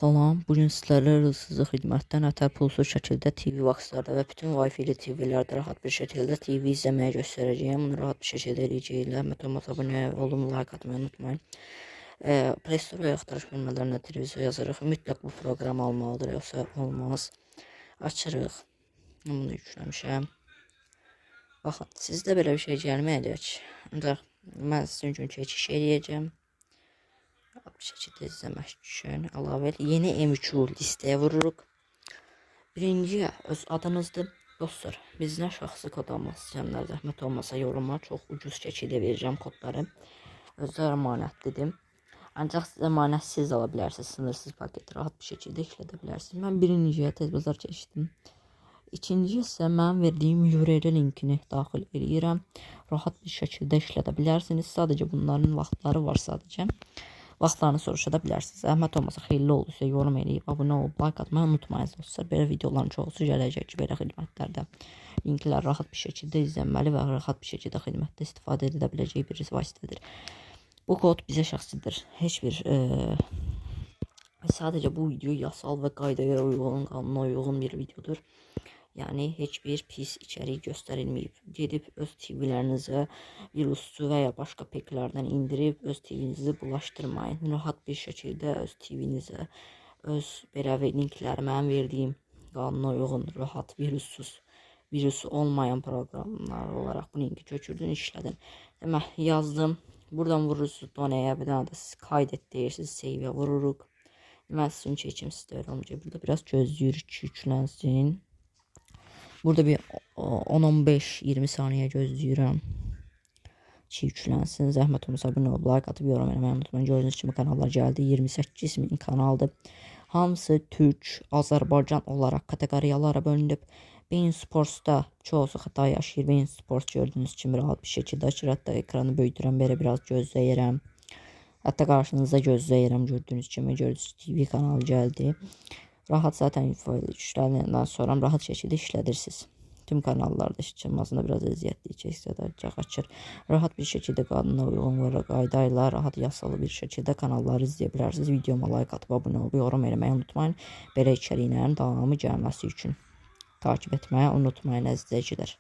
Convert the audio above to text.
Salam, bugün sizlərlə hızsızlıq xidmətdən ətər pulsuz şəkildə TV vaxtlarda və bütün Wi-Fi TV-lərdə rahat bir şəkildə TV izləməyi göstərəcəyəm. Bunu rahat bir şəkildə eləyəcəklər. Məlumat abunə olun, like atmayı unutmayın. Play Store və axtarış bölmələrində televizor yazırıq. Mütləq bu proqramı almalıdır, yoxsa olmaz. Açırıq. Bunu yükləmişəm. Baxın, sizdə belə bir şey gəlməyəcək. Ancaq mən sizin üçün keçiş eləyəcəm. Bir şəkildə izləmək üçün əlavə yeni M2 listəyə vururuq. Birinci öz adınızdır. Dostlar, bizdən şəxsi kod almaq istəyənlər zəhmət olmasa yoruma çox ucuz şəkildə verəcəm kodları. Özləri əmanətlidir. Ancaq siz əmanətsiz ala bilərsiniz. Sınırsız paketi rahat bir şəkildə işlədə bilərsiniz. Mən birinciyə tez bazar keçdim. İkinci isə mən verdiyim URL linkini daxil edirəm. Rahat bir şəkildə işlədə bilərsiniz. Sadəcə bunların vaxtları var sadəcə. Vaxtlarını soruşa da bilərsiniz. Zəhmət olmasa xeyirli oldusa yorum eləyib, abunə olub, like atmayı unutmayın dostlar. Belə videoların çoxusu gələcək ki, belə xidmətlərdə linklər rahat bir şəkildə izlənməli və rahat bir şəkildə xidmətdə istifadə edilə biləcək bir vasitədir. Bu kod bizə şəxsidir. Heç bir sadəcə bu video yasal və qaydaya uyğun, qanuna uyğun bir videodur. Yəni heç bir pis içərik göstərilməyib. Gedib öz TV-lərinizə viruslu və ya başqa peklərdən indirib öz TV-nizi bulaşdırmayın. Rahat bir şəkildə öz TV-nizə, öz belə linkləri mənim verdiyim qanuna uyğun, rahat, virusu olmayan proqramlar olaraq bu linki köçürdün, işlədin. Demək, yazdım. Buradan vurursunuz donaya, bir dənə də siz kaydet deyirsiniz, save-ə vururuq. Demək, sizin çekim sizdə öyle olmayacaq. Burada biraz gözləyirik ki, yüklənsin. Burada bir 10-15-20 saniyə gözləyirəm ki, yüklənsin. Zəhmət olmasa abunə olub, like atıb yorum eləməyi unutmayın. Gördüyünüz kimi kanallar gəldi. 28 min kanaldır. Hamısı Türk, Azərbaycan olaraq kateqoriyalara bölünüb. Bein Sports'da çoxusu xəta yaşayır. Bein Sports gördüyünüz kimi rahat bir şəkildə açır. Hətta ekranı böyüdürəm, belə biraz gözləyirəm. Hətta qarşınızda gözləyirəm. Gördüyünüz kimi TV kanalı gəldi. Rahat zaten info işlədikdən sonra rahat şəkildə işlədirsiniz. Tüm kanallarda işləməsində biraz əziyyətli çəksə açır. Rahat bir şəkildə qanuna uyğun və qaydayla rahat yasalı bir şəkildə kanalları izləyə bilərsiniz. Videoma like atıb abunə olub, yorum eləməyi unutmayın. Belə içəriklərin davamı gəlməsi üçün takip etməyi unutmayın əziz izləyicilər.